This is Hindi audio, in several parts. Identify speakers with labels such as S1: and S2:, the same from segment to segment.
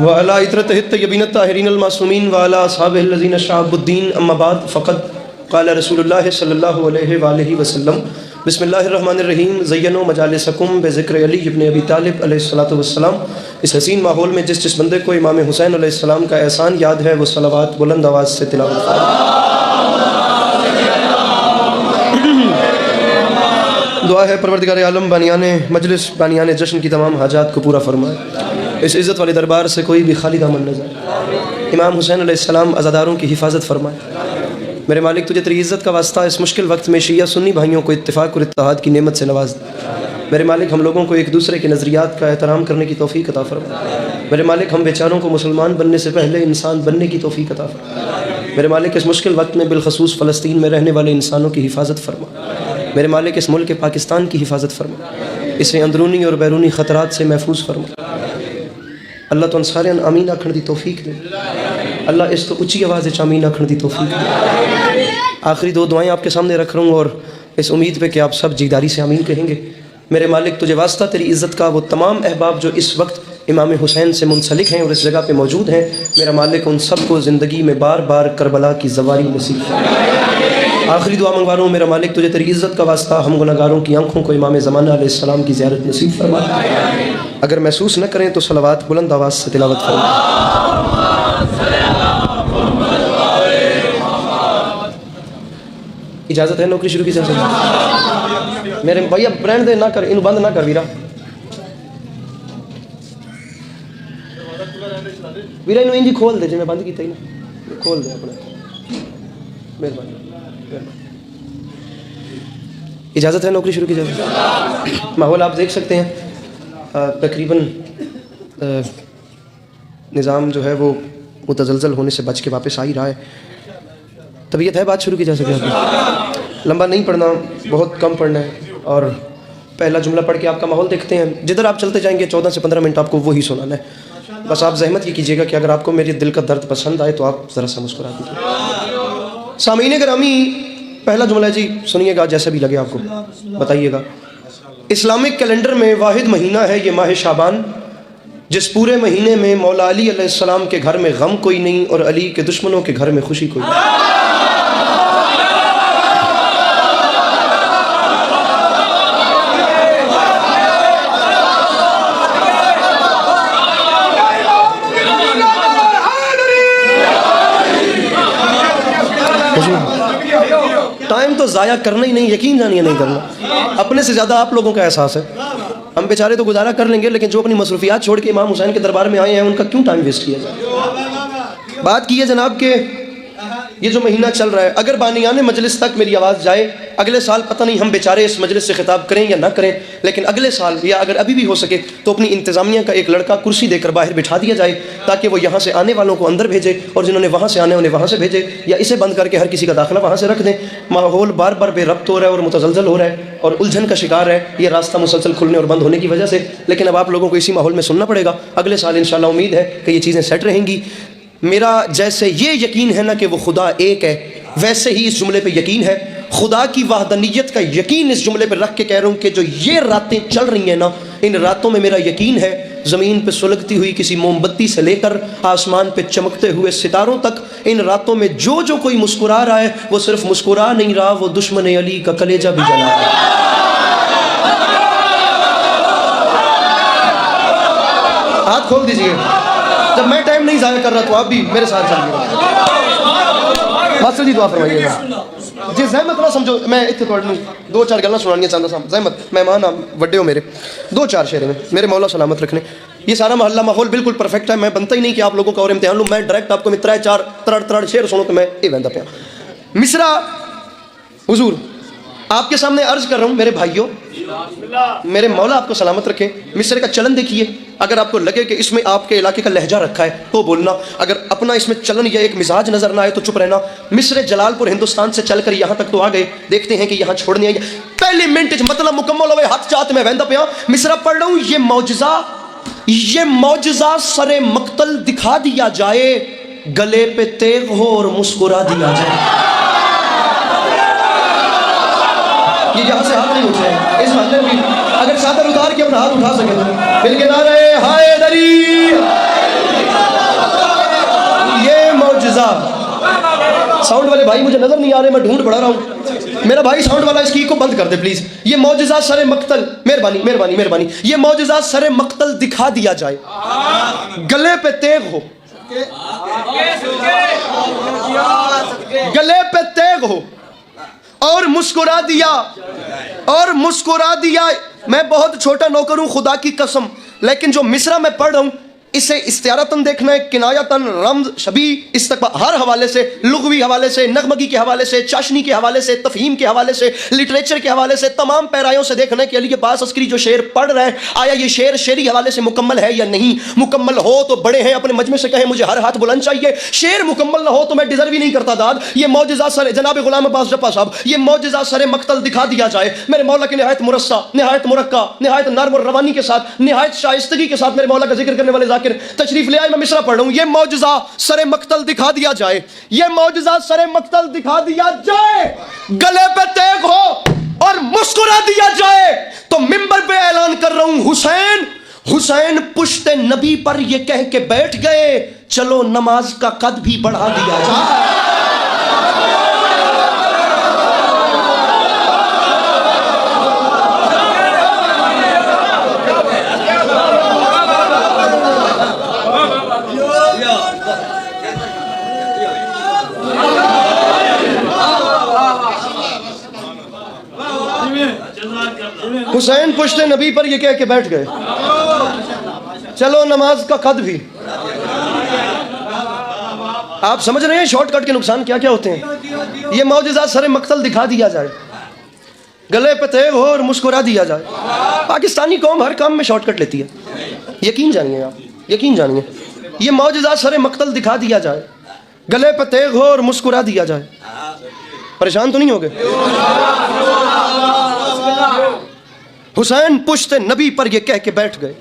S1: वाला इतरत यबीनत ताहिरीन अलमासूमीन वाला असहाबिल्लज़ीना शअबुद्दीन अम्मा बाद फ़क़द क़ाला रसूलुल्लाह सल्लल्लाहु अलैहि वसल्लम बिस्मिल्लाहिर्रहमानिर्रहीम ज़य्यनु मजालिसकुम बिज़िक्र अली इब्न अबी तालिब अलैहिस्सलातु वस्सलाम। इस हसीन माहौल में जिस बंदे को इमाम हुसैन अलैहिस्सलाम का एहसान याद है वो सलावात बुलंद आवाज़ से तिलावत करें। दुआ है परवरदिगार आलम बानियाने मजलिस बानियाने जश्न की तमाम हाजात को पूरा फरमाए। इस इज़्ज़त वाले दरबार से कोई भी खाली दामन न जाए। इमाम हुसैन अलैहिस्सलाम अज़ादारों की हिफाजत फरमाए। मेरे मालिक तुझे तेरी इज़्ज़त का वास्ता इस मुश्किल वक्त में शिया सुन्नी भाइयों को इत्तिफ़ाक़ और इत्तेहाद की नेमत से नवाज दे। मेरे मालिक हम लोगों को एक दूसरे के नज़रियात का एहतराम करने की तौफ़ीक़ अता फरमा। मेरे मालिक हम बेचारों को मुसलमान बनने से पहले इंसान बनने की तौफ़ीक़ अता फरमा। मेरे मालिक इस मुश्किल वक्त में बिलखसूस फ़लस्तीन में रहने वाले इंसानों की हिफाजत फरमा। मेरे मालिक इस मुल्क पाकिस्तान की हिफाजत फरमा, इसे अंदरूनी और बैरूनी ख़तरात से महफूज फरमा। अल्लाह तो सारे आमीन आखण दी तौफीक दे। अल्लाह इस तो उच्ची आवाज़ आमीन आखण दी तौफीक दे। आखिरी दो दुआएं आपके सामने रख रहा हूँ और इस उम्मीद पे कि आप सब जीदारी से आमीन कहेंगे। मेरे मालिक तुझे वास्ता तेरी इज़्ज़त का वो तमाम अहबाब जो इस वक्त इमाम हुसैन से मुंसलिक हैं और इस जगह पे मौजूद हैं, मेरा मालिक उन सब को ज़िंदगी में बार बार करबला की ज़वारी नसीब फरमा। आखिरी दुआ मंगवा रहा हूँ मेरा मालिक तुझे तेरी इज़्ज़त का वास्ता हम गुनहगारों की आंखों को इमाम ज़माना अलैहिस्सलाम की ज़ियारत नसीब फरमा। अगर महसूस न करें तो सलावात बुलंद आवाज़ से तिलावत फरमा। इजाज़त है नौकरी शुरू की जाए मेरे भैया ब्रांड दे ना कर इन बंद ना कर वीरा इन इंजी खोल दे मैं बंद किया ही ना खोल दे अपना मेहरबानी। इजाज़त है नौकरी शुरू की जाए। माहौल आप देख सकते हैं तकरीबन निज़ाम जो है वो मुतज़लज़ल होने से बच के वापस आ ही रहा है। तबीयत है बात शुरू की जा सके। लंबा नहीं पढ़ना, बहुत कम पढ़ना है और पहला जुमला पढ़ के आपका माहौल देखते हैं। जिधर आप चलते जाएंगे 14 से 15 मिनट आपको वही सुनाना है। बस आप जहमत ये कीजिएगा कि अगर आपको मेरे दिल का दर्द पसंद आए तो आप ज़रा सा मुस्कुरा दीजिए। सामीन गिरामी पहला जुमला जी सुनिएगा, जैसा भी लगे आपको बताइएगा। इस्लामिक कैलेंडर में वाहिद महीना है ये माह शाबान, जिस पूरे महीने में मौला अली अलैहिस्सलाम के घर में गम कोई नहीं और अली के दुश्मनों के घर में खुशी कोई नहीं। टाइम तो ज़ाया करना ही नहीं, यकीन जानिए नहीं करना। अपने से ज़्यादा आप लोगों का एहसास है। हम बेचारे तो गुजारा कर लेंगे, लेकिन जो अपनी मसरूफियात छोड़ के इमाम हुसैन के दरबार में आए हैं उनका क्यों टाइम वेस्ट किया जाए। बात की है जनाब के ये जो महीना चल रहा है, अगर बानियाने मजलिस तक मेरी आवाज़ जाए, अगले साल पता नहीं हम बेचारे इस मजलिस से खिताब करें या ना करें, लेकिन अगले साल या अगर अभी भी हो सके तो अपनी इंतज़ामिया का एक लड़का कुर्सी देकर बाहर बिठा दिया जाए ताकि वो यहाँ से आने वालों को अंदर भेजे और जिन्होंने वहाँ से आने उन्हें वहाँ से भेजे, या इसे बंद करके हर किसी का दाखिला वहाँ से रख दें। माहौल बार बार बेरब्त हो रहा है और मुतज़लज़ल हो रहा है और उलझन का शिकार है ये रास्ता मुसलसल खुलने और बंद होने की वजह से। लेकिन अब आप लोगों को इसी माहौल में सुनना पड़ेगा। अगले साल इंशाअल्लाह उम्मीद है कि ये चीज़ें सेट रहेंगी। मेरा जैसे ये यकीन है ना कि वो खुदा एक है, वैसे ही इस जुमले पे यकीन है। खुदा की वहदानियत का यकीन इस जुमले पे रख के कह रहा हूँ कि जो ये रातें चल रही हैं ना, इन रातों में मेरा यकीन है ज़मीन पे सुलगती हुई किसी मोमबत्ती से लेकर आसमान पे चमकते हुए सितारों तक, इन रातों में जो जो कोई मुस्कुरा रहा है वो सिर्फ मुस्कुरा नहीं रहा, वो दुश्मन अली का कलेजा भी जला रहा है। हाथ खोल दीजिए। जब मैं टाइम नहीं ज़ाया कर रहा तो आप भी मेरे साथ चलिए। मास्टर जी दुआ फरमाइएगा जी। जहमत ना समझो, मैं इतने थोड़ी दो चार गल्ला सुनानियां चाहता साहब। जहमत मेहमान आप वड्डे हो मेरे, दो चार शेर में मेरे मौला सलामत रखने। ये सारा मोहल्ला माहौल बिल्कुल परफेक्ट है। मैं बनता ही नहीं कि आप लोगों का और इम्तिहान लूँ। मैं डायरेक्ट आपको मित्रा चार तड़ शेर सुनो तो मैं ये बंदा पे मिसरा हुजूर आपके सामने अर्ज कर रहा हूँ मेरे भाइयों, मेरे मौला आपको सलामत रखें। मिसरे का चलन देखिए, अगर आपको लगे कि इसमें आपके इलाके का लहजा रखा है तो बोलना, अगर अपना इसमें चलन या एक मिजाज नजर ना आए तो चुप रहना। मिसरे जलालपुर हिंदुस्तान से चलकर यहाँ तक तो आ गए, देखते हैं कि यहाँ छोड़ने आएंगे। पहले मिनट मतलब मुकम्मल हो हाथ चाहते मैं वहदा पे मिसरा पढ़ रहा हूँ। ये मौजज़ा सरे मक्तल दिखा दिया जाए, गले पे तेग हो और मुस्कुरा दिया जाए। ये यहाँ से हाथ नहीं उठ रहे इस महल्ले में, अगर चादर उतार के अपना हाथ उठा सके तो मिल के नारे हाय दरी साउंड वाले भाई मुझे नजर नहीं आ रहे, मैं ढूंढ पड़ा रहा हूँ। मेरा भाई साउंड वाला इसकी को बंद कर दे प्लीज। ये मौजज़ात सरे मक्तल, मेहरबानी मेहरबानी मेहरबानी, ये मौजज़ात सरे मक्तल दिखा दिया जाए। गले पे तेग हो, गले पे तेग हो और मुस्कुरा दिया, और मुस्कुरा दिया। मैं बहुत छोटा नौकर हूं खुदा की कसम, लेकिन जो मिसरा मैं पढ़ रहा हूं इसे इस्तियारतन देखना है, किनायतन, रम्ज, शबी, इस्तक़बाल, हर हवाले से, लुग़वी हवाले से, नगमगी के हवाले से, चाशनी के हवाले से, तफ़हीम के हवाले से, लिटरेचर के हवाले से, तमाम पैरायों से देखना है कि अली अब्बास अस्करी जो शेर पढ़ रहे हैं आया ये शेर शेरी हवाले से मुकम्मल है या नहीं। मुकम्मल हो तो बड़े हैं अपने मजमे से कहें मुझे हर हाथ बुलंद चाहिए, शेर मुकम्मल ना हो तो मैं डिजर्व ही नहीं करता दाद। ये मौजज़ात सरे जनाब गुलाम अब्बास जप्पा साहब, ये मौजज़ात सरे मक्तल दिखा दिया जाए मेरे मौला की नहायत मुरस्सा, नहायत मुरक्का, नहायत नर्म और रवानी के साथ, नहायत शाइस्तगी के साथ मेरे मौला का जिक्र करने वाले जाकिर तशरीफ ले आए। मैं मिसरा पढ़ रहा हूं, ये मौजज़ा सरे मक्तल दिखा दिया जाए, ये मौजज़ा सरे मक्तल दिखा दिया जाए। गले पे तेग हो और मुस्कुरा दिया जाए तो मिंबर पे ऐलान कर रहा हूं, हुसैन हुसैन पुश्ते नबी पर ये कह के बैठ गए, चलो नमाज का कद भी बढ़ा दिया जाए। हुसैन पुश्ते नबी पर ये कह के बैठ गए, चलो नमाज का कद भी। आप समझ रहे हैं शॉर्टकट के नुकसान क्या क्या होते हैं। ये मौजज़ात सरे मक्तल दिखा दिया जाए, गले पे तेग हो और मुस्कुरा दिया जाए। पाकिस्तानी कौम हर काम में शॉर्टकट लेती है, यकीन जानिए आप, यकीन जानिए। ये मौजज़ात सरे मक्तल दिखा दिया जाए, गले पे तेग हो और मुस्कुरा दिया जाए। परेशान तो नहीं हो गए। हुसैन पुश्ते नबी पर ये कह के बैठ गए।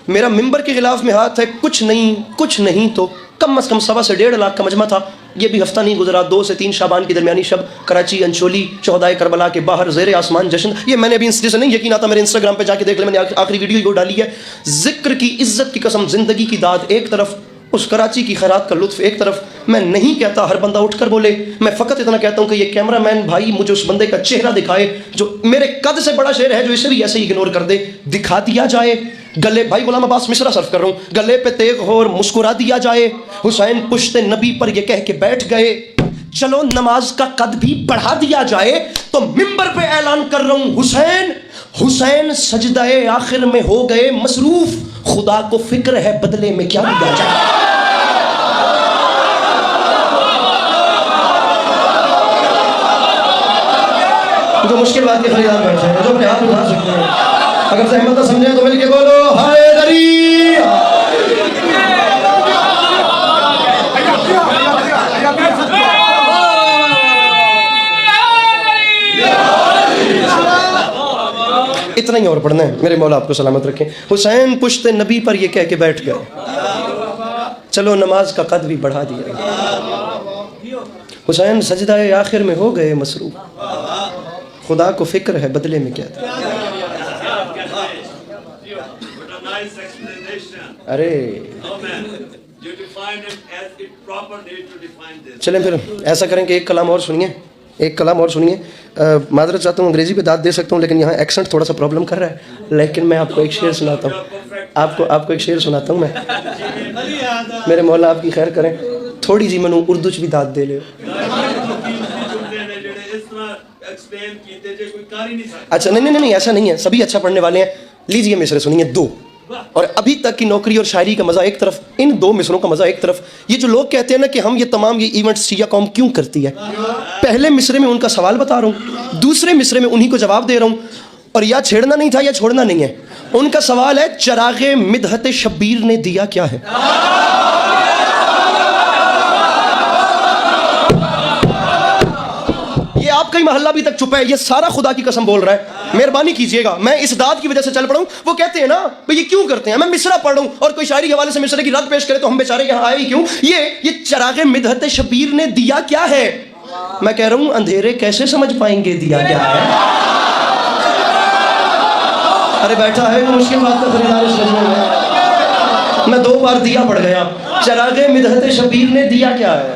S1: मेरा मिंबर के खिलाफ में हाथ है, कुछ नहीं तो कम से कम 1.25 से 1.5 लाख का मजमा था। ये भी हफ्ता नहीं गुजरा, 2 से 3 शाबान की दरमियानी शब, कराची, अंचोली, चौहदाए करबला के बाहर ज़ेरे आसमान जश्न। ये मैंने अभी जैसे नहीं यकीन आता, मेरे इंस्टाग्राम पे जाके देख ले, मैंने आखिरी वीडियो ही वो डाली है। जिक्र की, इज्जत की कसम, जिंदगी की दाद एक तरफ, उस कराची की खैरात का लुत्फ एक तरफ। मैं नहीं कहता हर बंदा उठकर बोले, मैं फ़कत इतना कहता हूँ कि ये कैमरामैन भाई मुझे उस बंदे का चेहरा दिखाए जो मेरे कद से बड़ा शेर है, जो इसे भी ऐसे ही इग्नोर कर दे, दिखा दिया जाए। गले, भाई गुलाम अब्बास मिसरा सर्फ कर रहा हूँ, गले पे तेग हो और मुस्कुरा दिया जाए। हुसैन पुश्ते नबी पर ये कह के बैठ गए, चलो नमाज का कद भी बढ़ा दिया जाए। तो मिंबर पे ऐलान कर रहा हूँ, हुसैन हुसैन सजदाए आखिर में हो गए मसरूफ, खुदा को फिक्र है बदले में क्या दिया जाए। जो मुश्किल बात के खरीदार बैठे हैं, जो अपने हाथ उठा सकते हैं, अगर सहमत ना समझे तो मिलके बोलो हैदरी। इतना ही और पढ़ना है, मेरे मौला आपको सलामत रखें। हुसैन पुश्ते नबी पर ये कह के बैठ गए, चलो नमाज का कद भी बढ़ा दिया। हुसैन सजदाए आखिर में हो गए मसरूफ, खुदा को फिक्र है बदले में क्या था। अरे चलें फिर ऐसा करें कि एक कलाम और सुनिए, एक कलाम और सुनिए। माजरत चाहता हूँ, अंग्रेज़ी पे दाद दे सकता हूँ लेकिन यहाँ एक्सेंट थोड़ा सा प्रॉब्लम कर रहा है, लेकिन मैं आपको एक शेर सुनाता हूँ, आपको एक शेर सुनाता हूँ मैं। मेरे मौला आपकी खैर करें, थोड़ी जी मैनू उर्दू च भी दाद दे ले। अच्छा नहीं ऐसा नहीं है, सभी अच्छा पढ़ने वाले हैं। लीजिए मिसरे सुनिए 2, और अभी तक की नौकरी और शायरी का मज़ा एक तरफ, इन 2 मिसरों का मज़ा एक तरफ। ये जो लोग कहते हैं ना कि हम ये तमाम ये इवेंट्स शिया कौम क्यों करती है, पहले मिसरे में उनका सवाल बता रहा हूँ, दूसरे मिसरे में उन्हीं को जवाब दे रहा हूँ। और या छेड़ना नहीं था या छोड़ना नहीं है। उनका सवाल है, चरागे मिदहत शब्बीर ने दिया क्या है। आपका ही महल्ला अभी तक चुप है, ये सारा खुदा की कसम बोल रहा है। मेहरबानी कीजिएगा, मैं इस दाद की वजह से चल पड़ा हूं। वो कहते हैं ना भाई ये क्यों करते हैं, मैं मिसरा पढ़ रहा हूं और कोई शायरी के हवाले से मिसरे की रद पेश करे तो हम बेचारे यहाँ आए ही क्यों। ये चरागे मिदहत शबीर ने दिया क्या है। मैं कह रहा हूं अंधेरे कैसे समझ पाएंगे दिया क्या है। अरे बैठा है मुश्किल बात का खरीदार समझने में। मैं 2 बार दिया पड़ गया, चरागे मिदहत शबीर ने दिया क्या है?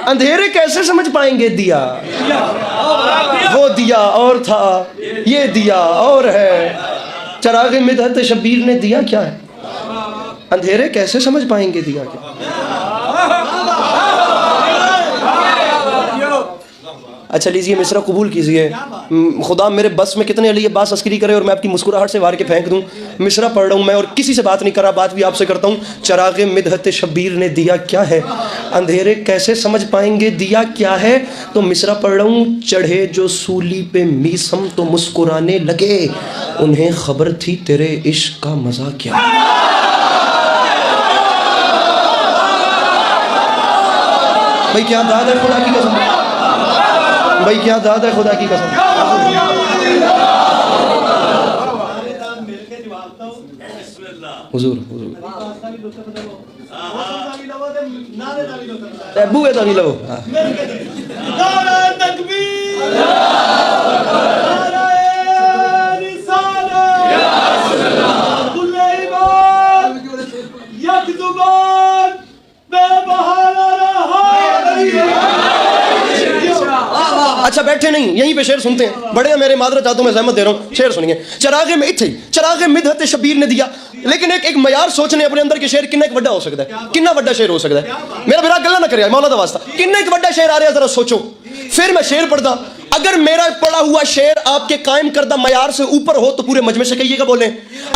S1: अंधेरे कैसे समझ पाएंगे दिया? वो दिया और था, ये दिया और है। चरागे मिदहत शबीर ने दिया क्या है? अंधेरे कैसे समझ पाएंगे दिया क्या? अच्छा लीजिए, मिसरा कबूल कीजिए। खुदा मेरे बस में कितने अली अब्बास अस्करी करे और मैं आपकी मुस्कुराहट से वार के फेंक दूं। मिसरा पढ़ रहा हूँ मैं और किसी से बात नहीं कर रहा, बात भी आपसे करता हूँ। चरागे मिदहत शबीर ने दिया क्या है? अंधेरे कैसे समझ पाएंगे दिया क्या है? तो मिसरा पढ़ रहा हूँ। चढ़े जो सूली पे मीसम तो मुस्कुराने लगे, उन्हें खबर थी तेरे इश्क का मजा क्या। भाई क्या दाद है खुदा की कसम, भाई क्या दाद है खुदा की कसम। हुजूर हुजूर अबू है तो नहीं लो। अच्छा बैठे नहीं, यहीं पे शेर सुनते हैं। बड़े मेरे मादर चाहता हूं, मैं सहमत दे रहा हूं। शेर सुनिए। चरागे में इत्थे चरागे मिदहत शबीर ने दिया। लेकिन एक मयार सोचने अपने अंदर के शेर किन्ना एक बड़ा हो सकता है, किन्ना बड़ा शेर हो सकता है। मेरा बिरा गल्ला ना करे मौला दा वास्ता, किन्ना एक बड़ा शेर आ रहा है, जरा सोचो। फिर मैं शेर पढ़ता। अगर मेरा पढ़ा हुआ शेर आपके कायम करदा मयार से ऊपर हो तो पूरे मजमे से कहिएगा बोले।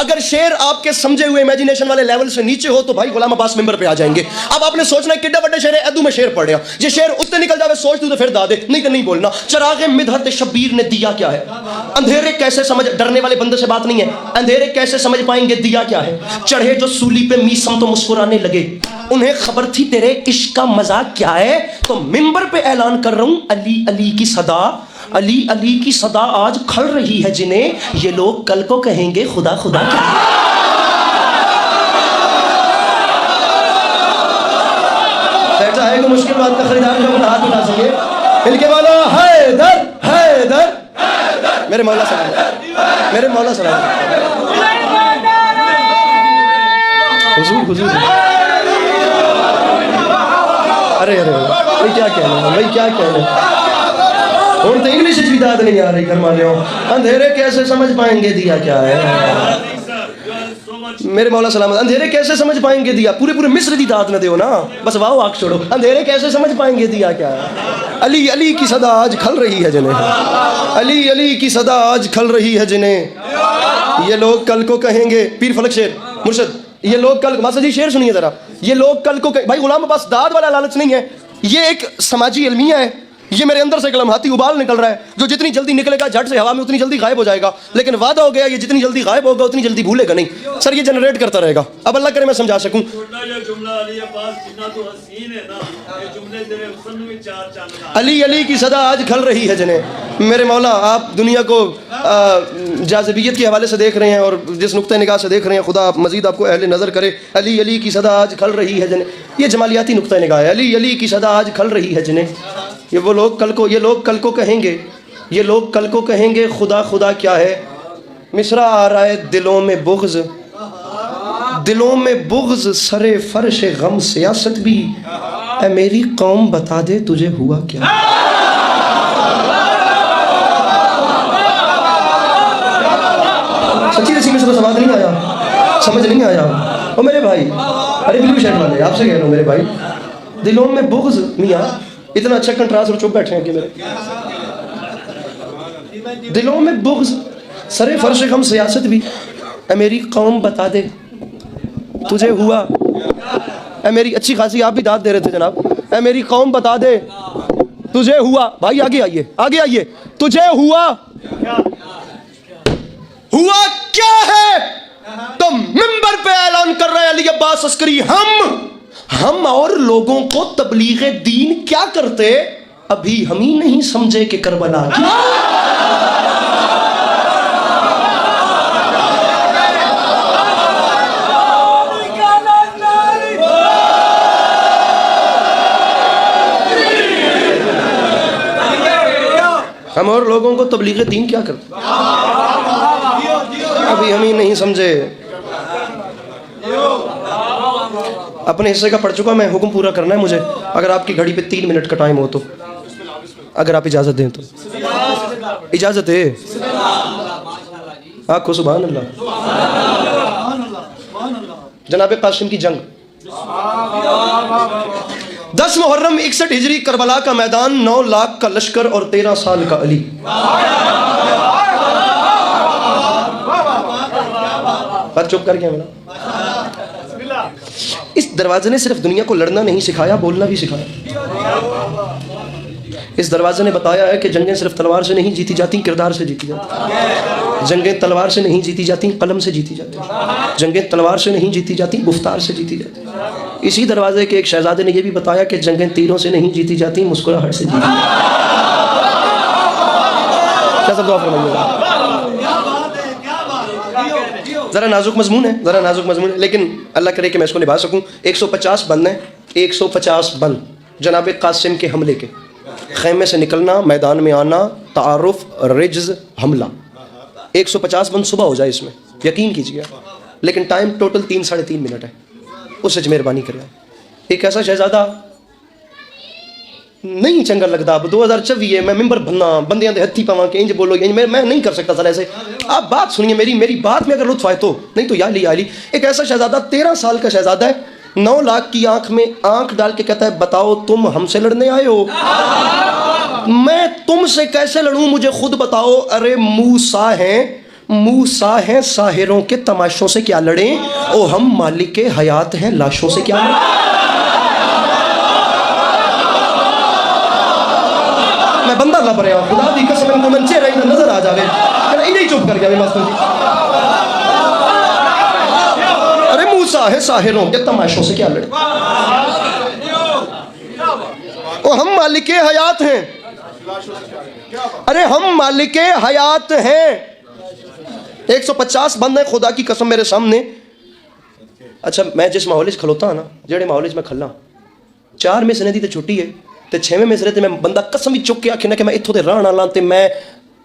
S1: अगर शेर आपके समझे हुए इमेजिनेशन वाले लेवल से नीचे हो तो भाई गुलाम अब्बास मेंबर पे आ जाएंगे। अब आपने सोचना है कितना बड़ा शेर है, अदू में शेर पढ़ रहा। ये शेर उत्ते निकल जावे सोच तू तो फिर दा दे, नहीं तो नहीं बोलना। चरागे मिदहत शबीर ने दिया क्या है? अंधेरे कैसे समझ, डरने वाले बंदे से बात नहीं है। अंधेरे कैसे समझ पाएंगे दिया क्या है? चढ़े जो सूली पे मीसम तो मुस्कुराने लगे, उन्हें खबर थी तेरे इश्क का मजाक क्या है। तो मिंबर पे ऐलान कर रहा हूं, अली अली की सदा, अली अली की सदा आज खल रही है जिन्हें, ये लोग कल को कहेंगे खुदा खुदा क्या। ऐसा है कि मुश्किल बात का खरीदार जो अपना हाथ उठा सके, मिलके बोलो हैदर हैदर। मेरे मौला सलाम, मेरे मौला सलाम। हुजूर हुजूर। अरे अरे भाई क्या कहना, भाई क्या कहना। और तो इंग्लिश भी दाद नहीं आ रही। घर वाले हो, अंधेरे कैसे समझ पाएंगे दिया क्या है? मेरे मौला सलामत। अंधेरे कैसे समझ पाएंगे दिया? पूरे पूरे मिस्र दी दाद न दो ना, बस वाह आग छोड़ो। अंधेरे कैसे समझ पाएंगे दिया क्या है? अली अली की सदा आज खल रही है जिन्हें, अली अली की सदा आज खल रही है जिन्हें, ये लोग कल को कहेंगे। पीर फलक शेर मुर्शद, ये लोग कल, मास्टर जी शेर सुनिए जरा। ये लोग कल को भाई गुलाम अब्बास दाद वाला लालच नहीं है, ये एक समाजी अलमिया है। ये मेरे अंदर से एक लम्हाती उबाल निकल रहा है, जो जितनी जल्दी निकलेगा झट से हवा में उतनी जल्दी गायब हो जाएगा। लेकिन वादा हो गया ये जितनी जल्दी गायब होगा उतनी जल्दी भूलेगा नहीं। सर ये जनरेट करता रहेगा। अब अल्लाह करे मैं समझा सकूं। अली अली की सदा आज खल रही है जिन्हें। मेरे मौला आप दुनिया को जाज़िबियत के हवाले से देख रहे हैं और जिस नुक्ते निगाह से देख रहे हैं, खुदा मजीद आपको अहले नज़र करे। अली अली की सदा आज खल रही है जिन्हें, ये जमालियाती नुक्ता निगाह है। अली अली की सदा आज खल रही है जिन्हें, ये वो लोग कल को, ये लोग कल को कहेंगे, ये लोग कल को कहेंगे खुदा खुदा क्या है। मिसरा आ रहा है। दिलों में बुग़्ज़, दिलों में बुग़्ज़ सरे फर्श गम सियासत भी, ऐ मेरी कौम बता दे तुझे हुआ क्या। सच्ची रसी मिसरा समाज नहीं आया, समझ नहीं आया। ओ मेरे भाई, अरे बिल्कुल शर्ट वाले आपसे कह रहा हूँ मेरे भाई, दिलों में बुग़्ज़। मियाँ इतना अच्छा कंट्रास्ट और चुप बैठे हैं कि मेरे दिलों में बुग़्ज़ सरे फर्श गम सियासत भी, ऐ मेरी कौम बता दे तुझे हुआ। ऐ मेरी, अच्छी खासी आप भी दाद दे रहे थे जनाब। ऐ मेरी कौम बता दे तुझे हुआ। भाई आगे आइए, आगे आइए। तुझे हुआ, हुआ क्या है? तो मिंबर पे ऐलान कर रहे अली अब्बास अस्करी, हम और लोगों को तबलीग दीन क्या करते, अभी हम ही नहीं समझे कि करबला क्या। हम और लोगों को तबलीग दीन क्या करते, अभी हम ही नहीं समझे। अपने हिस्से का पढ़ चुका मैं, हुक्म पूरा करना है मुझे। अगर आपकी घड़ी पे 3 मिनट का टाइम हो तो, अगर आप इजाज़त दें तो। इजाज़त है? आखो सुभान अल्लाह। जनाब कासिम की जंग 10 मुहर्रम 61 हिजरी, करबला का मैदान, 9 लाख का लश्कर और 13 साल का अली। बात चुप कर गया मेरा। इस दरवाजे ने सिर्फ दुनिया को लड़ना नहीं सिखाया, बोलना भी सिखाया। इस दरवाजे ने बताया है कि जंगें सिर्फ तलवार से नहीं जीती जाती, किरदार से जीती जाती। जंगें तलवार से नहीं जीती जाती, कलम से जीती जाती। जंगें तलवार से नहीं जीती जाती, गुफ्तार से जीती जाती। इसी दरवाजे के एक शहजादे ने यह भी बताया कि जंगें तीरों से नहीं जीती जाती, मुस्कुराहट से जीती जाती। क्या सब दुआ फरमाइएगा। ज़रा नाजुक मजमून है, ज़रा नाजुक मजमून है, लेकिन अल्लाह करे कि मैं इसको निभा सकूं। 150 बंद हैं, 150 बंद जनाब कासिम के हमले के। खैमे से निकलना, मैदान में आना, तारुफ, रिज्ज़, हमला। 150 बंद सुबह हो जाए इसमें, यकीन कीजिए। लेकिन टाइम टोटल 3 साढ़े 3 मिनट है। उससे मेहरबानी करें। एक ऐसा शहजादा नहीं चंगा लगता। अब 2024 है, मैं मिंबर बनना बंदियां दे हत्थी पावां के इंज बोलो, इंज मैं नहीं कर सकता सर ऐसे। आप बात सुनिए मेरी बात में अगर लुत्फ आए तो, नहीं तो या ली। एक ऐसा शहजादा 13 साल का शहजादा है, 9 लाख की आंख में आंख डाल के कहता है, बताओ तुम हमसे लड़ने आए हो? मैं तुमसे कैसे लड़ूं, मुझे खुद बताओ। अरे मूसा है, साहिरों के तमाशों से क्या लड़ें, ओ हम मालिक के हयात हैं, लाशों से क्या लड़ें। मैं बंदा लब रहा हूं, खुदा दी कसम इनको मन चेहरा इधर नजर आ जावे, इन्हें चुप कर गया मास्टर जी। अरे मूसा है, साहिरों के तमाशों से क्या लड़े, ओ हम मालिके हयात हैं। अरे हम मालिके हयात हैं। 150 बंद है, खुदा की कसम मेरे सामने। अच्छा मैं जिस माहौल खलोता हाँ ना, जेड़े माहौल मैं खला 4 में सने दी तो छुट्टी है, तो 6वें मिसरे ते मैं बंदा कसम भी चुक के आखे ना कि मैं इत्थों दे रहण वाला ते मैं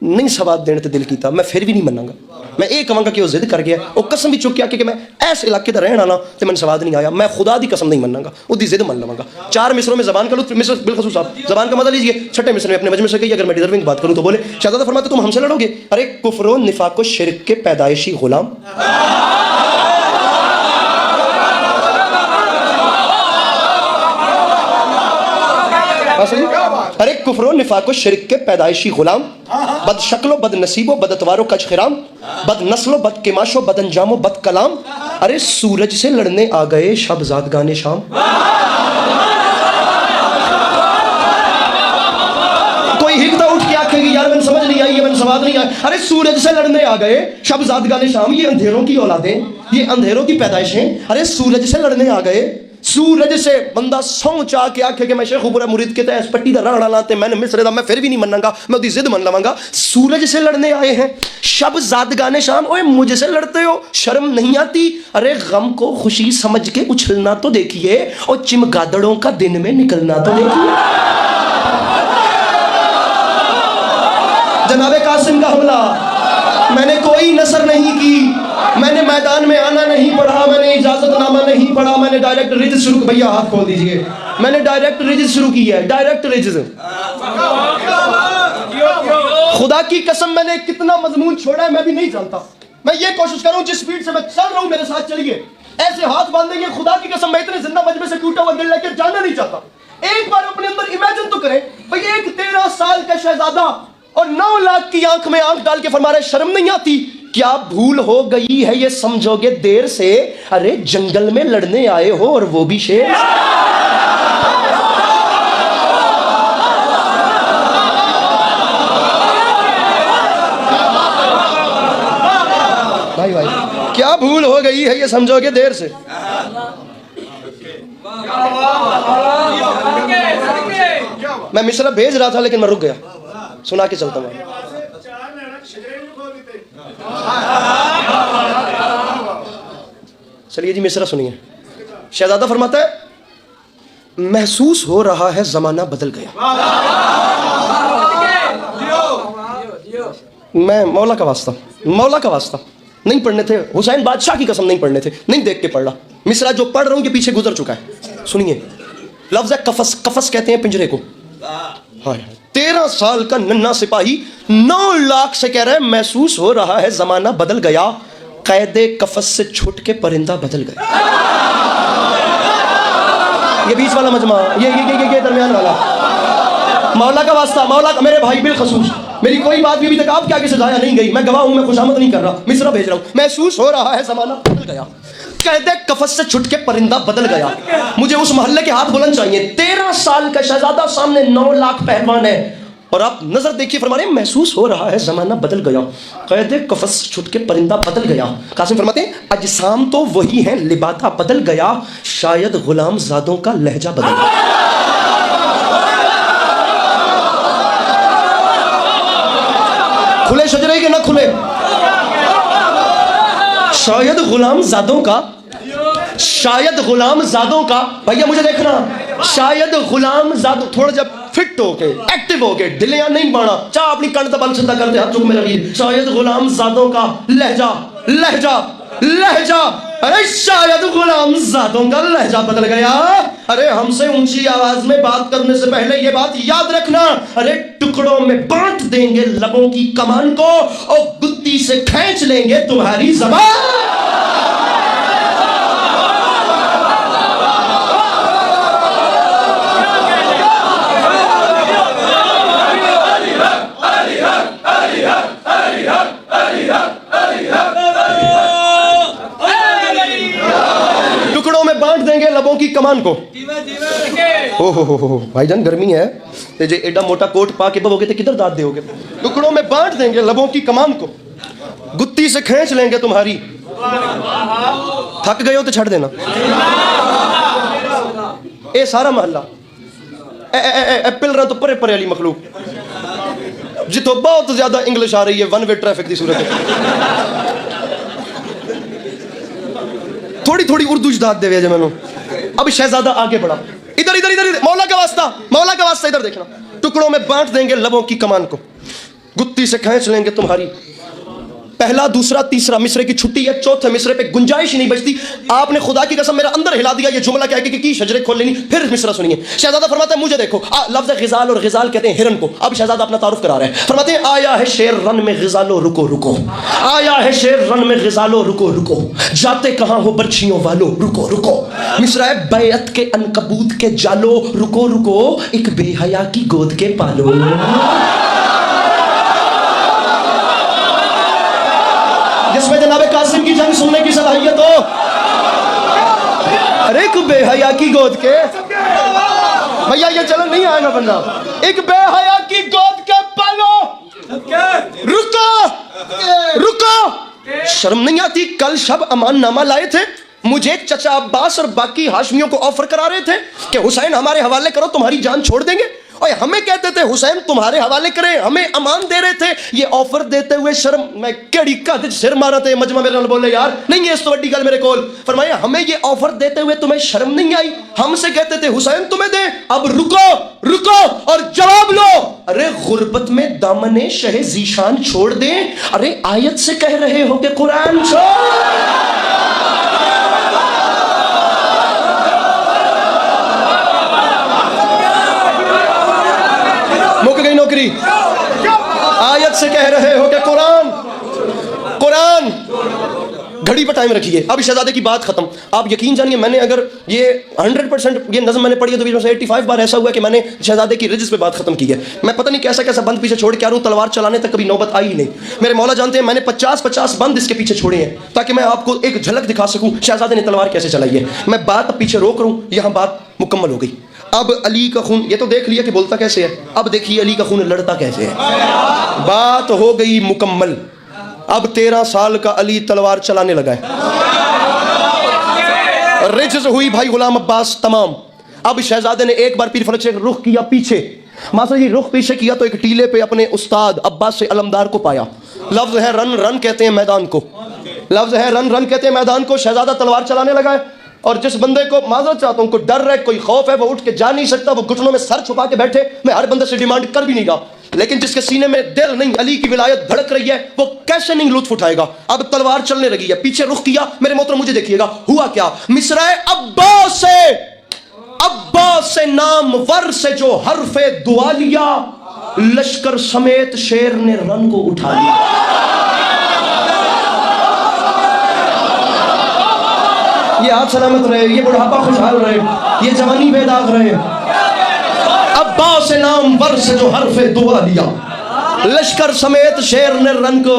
S1: नहीं सवाद देने ते दिल कीता, मैं फिर भी नहीं मनांगा। मैं ये कहूँगा कि वो जिद कर गया, वो कसम भी चुक के आके कि मैं इस इलाके का रहने वाला तो मैंने सवाद नहीं आया, मैं खुदा की कसम नहीं मनांगा, उसकी जिद मन लवांगा। 4 मिसरों में जबान का लुत्फ, मिसर बिलखसूस साहब जबान का मजा लीजिए। 6ठे मिसर में अपने मजमे से कही, अगर मैं डिजर्विंग बात करूँ तो बोले, शहजादा फरमाते तुम हमसे लड़ोगे? अरे कुफ्र व निफाक व शिर्क के पैदाइशी गुलाम। अरे कुफ्र निफाक शिरक के पैदाइशी गुलाम, बद शक्लो बद नसीबो बद अतवारो कच खिराम, बद नस्लो बद किमाशो बद अंजामो बद कलाम। अरे सूरज से लड़ने आ गए शब ज़ादगाने शाम। कोई हिकता उठ के आखेगी यार मैंने समझ नहीं आई, ये मैंने सवाद नहीं आया। अरे सूरज से लड़ने आ गए शब ज़ादगाने शाम, ये अंधेरों की औलादें, ये अंधेरों की पैदाइशें। अरे सूरज से लड़ने आ गए, सूरज से बंदा सौ चाह के आखे कि मैं शेखुपुरा मुरीद के तहत पट्टी का रहना लाते मैंने मिसरे दा, मैं फिर भी नहीं मनूंगा, मैं उसकी जिद मन लवांगा। सूरज से लड़ने आए हैं शब ज़ादगाने शाम। ओए मुझसे लड़ते हो, शर्म नहीं आती? अरे गम को खुशी समझ के उछलना तो देखिए, और चिमगादड़ों का दिन में निकलना तो देखिए। जनाबे कासिम का हमला, मैंने कोई नसर नहीं की, मैंने मैदान में आना नहीं पड़ा, मैंने इजाजतनामा नहीं पढ़ा, मैंने डायरेक्ट रिज शुरू। भैया हाथ खोल दीजिए, मैंने डायरेक्ट रिज शुरू की है, डायरेक्ट रिज। खुदा की कसम मैंने कितना मजमून छोड़ा है मैं भी नहीं जानता। मैं ये कोशिश करूं जिस स्पीड से मैं चल रहा हूं मेरे साथ चलिए, ऐसे हाथ बांधेंगे। खुदा की कसम मैं इतने जिंदा मजमे से टूटा हुआ दिल लेकर जाना नहीं चाहता। एक बार अपने अंदर इमेजिन तो करें भाई, एक 13 साल का शहजादा और 9 लाख की आंख में आंख डाल के फरमा रहे शर्म नहीं आती? क्या भूल हो गई है ये समझोगे देर से? अरे जंगल में लड़ने आए हो और वो भी शेर। भाई क्या भूल हो गई है ये समझोगे देर से? मैं मिस्र भेज रहा था लेकिन मैं रुक गया, सुना के चलता हूँ। चलिए जी मिसरा सुनिए। शहजादा फरमाता है महसूस हो रहा है जमाना बदल गया। मैं मौला का वास्ता नहीं पढ़ने थे, हुसैन बादशाह की कसम नहीं पढ़ने थे, नहीं देख के पढ़ रहा। मिसरा जो पढ़ रहा हूँ कि पीछे गुजर चुका है। सुनिए, लफ्ज़ है कफस, कफस कहते हैं पिंजरे को। हाय 13 साल का नन्हा सिपाही 9 लाख से कह रहा है महसूस हो रहा है जमाना बदल गया, कैदे कफस से छूट के परिंदा बदल गया। ये बीच वाला मजमा, ये दरमियान वाला, मौला का वास्ता, मौला का, मेरे भाई बिलखसूस, मेरी कोई बात भी अभी तक आपके आगे से जाया नहीं गई, मैं गवाह हूं, मैं खुशामद नहीं कर रहा, मिसरा भेज रहा हूं। महसूस हो रहा है जमाना बदल गया, कैदे कफस से छुट के परिंदा बदल गया। मुझे उस मोहल्ले के हाथ बुलंद चाहिए। 13 साल का शहजादा, सामने 9 लाख पहलवान है, और आप नजर देखिए, फरमा रहे हैं महसूस हो रहा है जमाना बदल गया, कैदे कफस से छुट के परिंदा बदल गया। कासिम फरमाते हैं अजसाम तो वही है, लिबाता बदल गया, शायद गुलाम जादों का लहजा बदल गया। खुले शजरे के ना खुले, शायद गुलाम जादों का, शायद गुलाम जादों का, भैया मुझे देखना, शायद गुलाम जादों थोड़ा जब फिट हो के, एक्टिव हो के, ढिलिया नहीं बाना, चाह अपनी कण तबल सिद्धा करते हाथ चुक में रखिए। शायद गुलाम जादों का लहजा, लहजा, लहजा, अरे शायद गुलाम जादों का लहजा बदल गया। अरे हमसे ऊंची आवाज में बात करने से पहले ये बात याद रखना, अरे टुकड़ों में बांट देंगे लबों की कमान को, और गुत्ती से खींच लेंगे तुम्हारी ज़बान। टुकड़ों में बांट देंगे लबों की कमान को। ओहो भाईजान गर्मी है, ते जे एडा मोटा कोट पा के बवोगे तो किधर दाद दोगे। टुकड़ों में बांट देंगे लबों की कमान को, गुत्ती से खींच लेंगे तुम्हारी। थक गए हो तो छड़ देना। ए सारा मोहल्ला एप्पल रहा तो परे परे वाली मखलूक जितो बहुत ज्यादा इंग्लिश आ रही है, वन वे ट्रैफिक की सूरत है। थोड़ी थोड़ी उर्दू इजदाद देवे जे मैनू। अब शहजादा आगे बढ़ा, इधर इधर इधर, मौला का वास्ता, मौला का वास्ता, इधर देखना। टुकड़ों में बांट देंगे लबों की कमान को, गुत्ती से खींच लेंगे तुम्हारी। पहला, दूसरा, तीसरा मिसरे की छुट्टी है, चौथे मिसरे पे गुंजाइश ही नहीं बचती। आपने खुदा की कसम मेरा अंदर हिला दिया ये जुमला कह के कि शजरे खोल लेनी। फिर मिसरा सुनिए, शहजादा फरमाता है मुझे देखो, लफ्ज़ गिजाल, और गिजाल कहते हैं हिरन को। अब शहजादा अपना तारुफ करा रहे हैं, फरमाते हैं आया है शेर रन में गिजालो रुको रुको, आया है शेर रन में गिजालो रुको रुको, जाते कहाँ हो बर्छियों वालो रुको रुको। मिसरा है बैत के अनकबूत के जालो रुको रुको, एक बेहया की गोद के पालो। जिसमें जनाब कासिम की जंग सुनने की सलाहियत हो। अरे एक बेहया की गोद के, भैया ये चलन नहीं आएगा बंदा, एक बेहया की गोद के पालो। रुको रुको, शर्म नहीं आती? कल शब अमान नामा लाए थे, मुझे चचा अब्बास और बाकी हाशमियों को ऑफर करा रहे थे कि हुसैन हमारे हवाले करो तुम्हारी जान छोड़ देंगे, और हमें कहते थे हुसैन तुम्हारे हवाले करें, हमें अमान दे रहे थे। ये ऑफर देते हुए शर्म, मैं केड़ी का सिर मारा थे मजमा मेरे नाल बोले यार नहीं है इस तो बड़ी गल मेरे कोल। फरमाया हमें ये ऑफर देते हुए तुम्हें शर्म नहीं आई? हमसे कहते थे हुसैन तुम्हें दे, अब रुको रुको और जवाब लो। अरे गुर्बत में दामने शहे जीशान छोड़ दे, अरे आयत से कह रहे हो कि कुरान छोड़। मुक गई नौकरी, आयत से कह रहे हो कि कुरान कुरान। घड़ी पर टाइम रखिए। अब शहजादे की बात खत्म। आप यकीन जानिए, मैंने अगर ये 100% ये नज़म मैंने पढ़ी है तो बीच में से 85 बार ऐसा हुआ कि मैंने शहजादे की रिजिस पे बात खत्म की है। मैं पता नहीं कैसा कैसा बंद पीछे छोड़ के आ रहा हूँ, तलवार चलाने तक कभी नौबत आई ही नहीं। मेरे मौला जानते हैं मैंने 50-50 बंद इसके पीछे छोड़े हैं ताकि मैं आपको एक झलक दिखा सकूँ शहजादे ने तलवार कैसे चलाई है। मैं बात पीछे रोक रहा हूँ, यहाँ बात मुकम्मल हो गई। अब अली का खून, ये तो देख लिया कि बोलता कैसे है, अब देखिए अली का खून लड़ता कैसे है। बात हो गई मुकम्मल। अब 13 साल का अली तलवार चलाने लगा है, रिज हुई भाई गुलाम अब्बास तमाम। अब शहजादे ने एक बार पीर फलक से रुख किया पीछे, मास्टर जी रुख पीछे किया तो एक टीले पे अपने उस्ताद अब्बास से अलमदार को पाया। लफ्ज है रन, रन कहते हैं मैदान को, लफ्ज है रन, रन कहते हैं मैदान को। शहजादा तलवार चलाने लगा है और जिस बंदे को माजरत चाहता हूं, कोई डर है कोई खौफ है, वो उठ के जा नहीं सकता, वो घुटनों में सर छुपा के बैठे। मैं हर बंदे से डिमांड कर भी नहीं रहा, लेकिन जिसके सीने में दिल नहीं, अली की विलायत धड़क रही है, वो कैसे नहीं लुत्फ उठाएगा। अब तलवार चलने लगी है, पीछे रुख किया, मेरे मोहतरम मुझे देखिएगा हुआ क्या। मिसरा अब्बास से नामवर से जो हरफे दुआ लिया, लश्कर समेत शेर ने रन को उठा लिया। ये हाथ सलामत रहे, ये बुढ़ापा खुशहाल रहे, ये जवानी बेदाग रहे। अब्बास से नामवर से जो हरफे दुआ लिया, लश्कर समेत शेर ने रन को,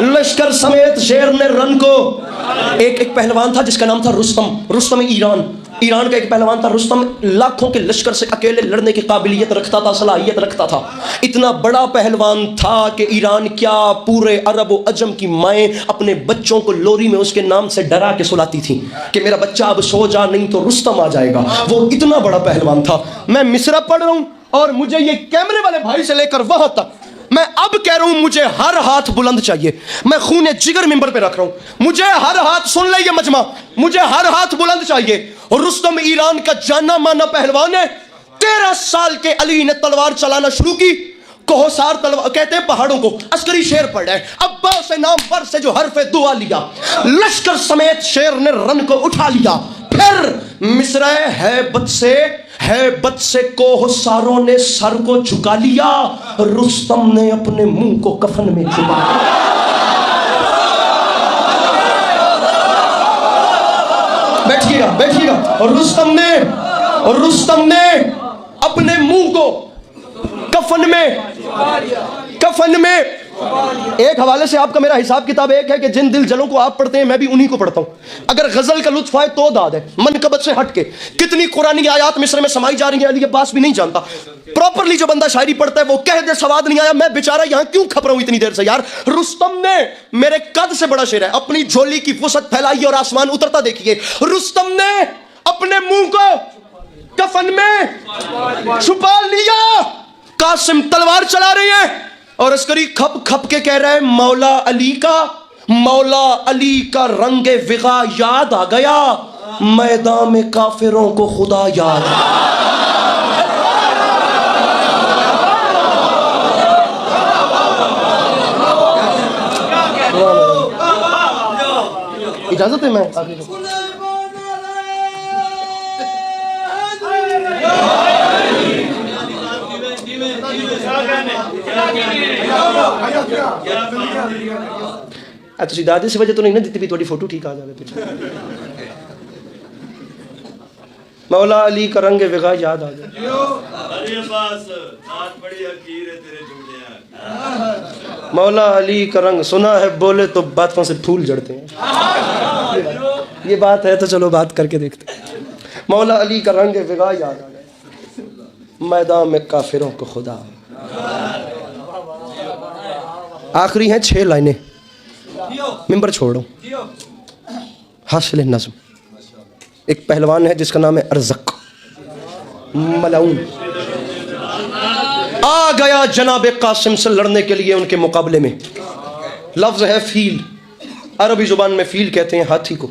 S1: लश्कर समेत शेर ने रन को। एक पहलवान था जिसका नाम था रुस्तम ईरान का एक पहलवान था रुस्तम। लाखों के लश्कर से अकेले लड़ने की काबिलियत रखता था, सलाहियत रखता था। इतना बड़ा पहलवान था कि ईरान क्या, पूरे अरब व अजम की माएँ अपने बच्चों को लोरी में उसके नाम से डरा के सुलाती थी कि मेरा बच्चा अब सो जा, नहीं तो रुस्तम आ जाएगा। वो इतना बड़ा पहलवान था। मैं मिसरा पढ़ रहा हूँ और मुझे ये कैमरे वाले भाई से लेकर वहां तक, मैं अब कह रहा हूं मुझे हर हाथ बुलंद चाहिए। मैं खूने जिगर मिंबर पे रख रहा हूं, मुझे हर हाथ, सुन ले ये मजमा, मुझे हर हाथ बुलंद चाहिए। और रुस्तम ईरान का जाना माना पहलवान है। 13 साल के अली ने तलवार चलाना शुरू की। कोहसार तलवार कहते हैं पहाड़ों को, अस्करी शेर पड़ रहा है। अब्बास से नाम पर से जो हरफे दुआ लिया, लश्कर समेत शेर ने रन को उठा लिया। फिर मिसरा हैबत से कोहसारों ने सर को झुका लिया, रुस्तम ने अपने मुंह को कफन में छुपा लिया। बैठिएगा। और रुस्तम ने अपने मुंह को कफन में एक हवाले से आपका मेरा हिसाब किताब एक है कि जिन दिल जलों को आप पढ़ते हैं मैं भी उन्हीं को पढ़ता हूं। अगर गजल का लुत्फ आए तो दाद है, मनकबत से हटके कितनी कुरानी आयात मिस्र में समाई जा रही है, अली अब्बास भी नहीं जानता। प्रॉपरली जो बंदा शायरी पढ़ता है वो कह दे सवाद नहीं आया, मैं बेचारा यहां क्यों खप रहा हूं इतनी देर से यार। रुस्तम ने, मेरे कद से बड़ा शेर है, अपनी झोली की वसअत फैलाई और आसमान उतरता देखिए। रुस्तम ने अपने मुंह को कफन में छुपा लिया। कासिम तलवार चला रही है और अस्करी खप खप के कह रहा है मौला अली का रंगे विगा याद आ गया, मैदान में काफिरों को खुदा याद। इजाजत है मैं आगे। तुसी दादी से वजह तो नहीं ना दी भी थोड़ी फोटो ठीक आ जाए पीछे। मौला अली का रंग विगा याद आ जाए। मौला अली का रंग सुना है, बोले तो बातों से फूल जड़ते हैं। ये बात है तो चलो बात करके देखते हैं। मौला अली का रंग विगा याद आ जाए, मैदान में काफिरों को खुदा। आखिरी हैं 6 लाइनें, मिंबर छोड़ो। हासिल नज़्म। एक पहलवान है जिसका नाम है अरज़क मलाऊन, आ गया जनाब कासिम से लड़ने के लिए उनके मुकाबले में। लफ्ज़ है फील, अरबी जुबान में फील कहते हैं हाथी को।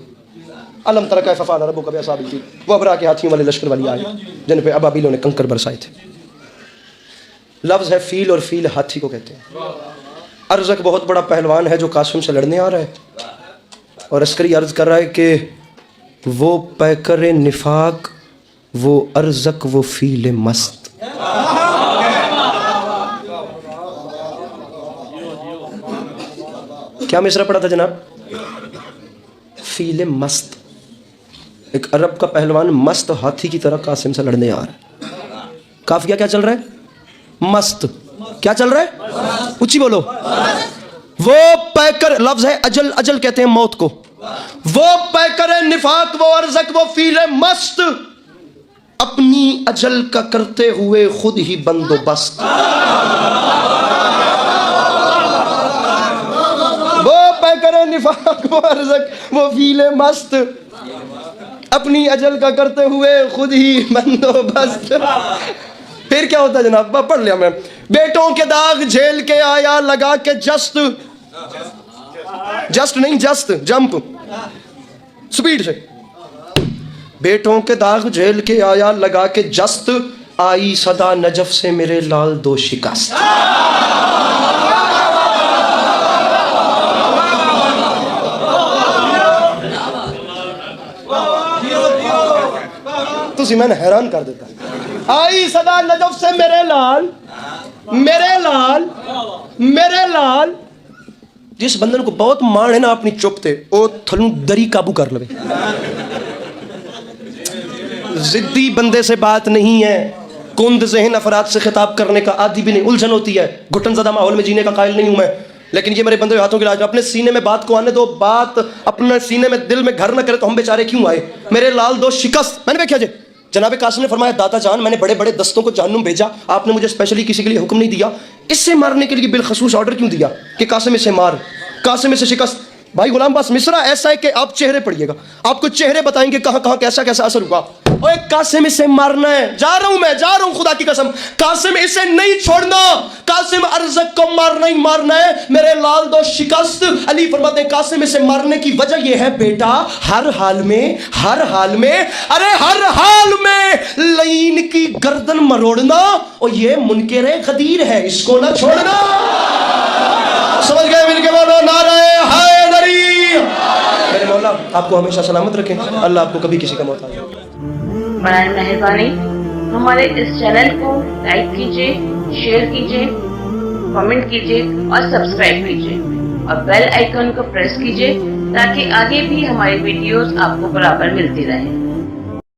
S1: अलम तरा कैफ़ फ़अल रब्बुका बिअस्हाबिल फील, वो अबरा के हाथियों वाले लश्कर वाली आयत जिन पे अबाबिलों ने कंकर बरसाए थे। लफ्ज़ है फील और फील हाथी को कहते हैं। अरज़क बहुत बड़ा पहलवान है जो कासिम से लड़ने आ रहा है और अस्करी अर्ज़ कर रहा है कि वो पैकर निफाक, वो अरज़क, वो फील मस्त। क्या मिसरा पड़ा था जनाब? फील मस्त। एक अरब का पहलवान मस्त हाथी की तरह कासिम से लड़ने आ रहा है। काफिया क्या चल रहा है? मस्त। क्या चल रहा है? ऊंची बोलो। वो पैकर, लफ्ज है अजल, अजल कहते हैं मौत को। वो पैकर निफाक, वो अरज़क, वो फील मस्त, अपनी अजल का करते हुए खुद ही बंदोबस्त। वो पैकर निफाक, वो अरज़क, वो फील मस्त, अपनी अजल का करते हुए खुद ही बंदोबस्त। फिर क्या होता है जनाब? पढ़ लिया मैं। बेटों के दाग झेल के आया लगा के जस्ट नहीं, जस्ट जंप, स्पीड से। बेटों के दाग झेल के आया लगा के जस्त, आई सदा नजफ से मेरे लाल दो शिकस्त। तो मैंने हैरान कर देता। आई सदा नजफ से मेरे लाल, मेरे लाल, मेरे लाल। जिस बंदन को बहुत माण है ना अपनी चुप ते, ओ थलू दरी काबू कर लवे। जिद्दी बंदे से बात नहीं है, कुंद ज़हन अफराद से खिताब करने का आदि भी नहीं, उलझन होती है। घुटन ज़दा माहौल में जीने का कायल नहीं हूं मैं, लेकिन ये मेरे बंदे हाथों के इलाज। अपने सीने में बात को आने दो, बात अपने सीने में दिल में घर न करे तो हम बेचारे क्यों आए। मेरे लाल दो शिकस्त। मैंने देखा जे जनाब कासिम ने फरमाया, दाता जान मैंने बड़े बड़े दस्तों को जहन्नुम भेजा, आपने मुझे स्पेशली किसी के लिए हुक्म नहीं दिया। इससे मारने के लिए बिलखसूस ऑर्डर क्यों दिया कि कासिम इसे मार, कासिम इसे शिकस्त। भाई गुलाम अब्बास मिस्रा ऐसा है कि आप चेहरे पढ़िएगा, आपको चेहरे बताएंगे कहां कहां कैसा कैसा असर हुआ। ओए कासिम इसे मारना है, जा रहा हूं मैं, जा रहा हूं खुदा की कसम। कासिम इसे नहीं छोड़ना, कासिम अरज़क को मारना ही मारना है। मेरे लाल दो शिकस्त। अली फरमाते हैं कासिम इसे मारने की वजह यह है बेटा, हर हाल में, हर हाल में, अरे हर हाल में लईन की गर्दन मरोड़ना, और ये मुनकरे गदीर है, इसको ना छोड़ना। समझ गए? मिलके बोलो नारे हैदरी। मेरे मौला आपको हमेशा सलामत रखें, अल्लाह आपको कभी किसी का मोहताज।
S2: बराए मेहरबानी हमारे इस चैनल को लाइक कीजिए, शेयर कीजिए, कमेंट कीजिए और सब्सक्राइब कीजिए और बेल आइकन को प्रेस कीजिए ताकि आगे भी हमारी वीडियोस आपको बराबर मिलती रहे।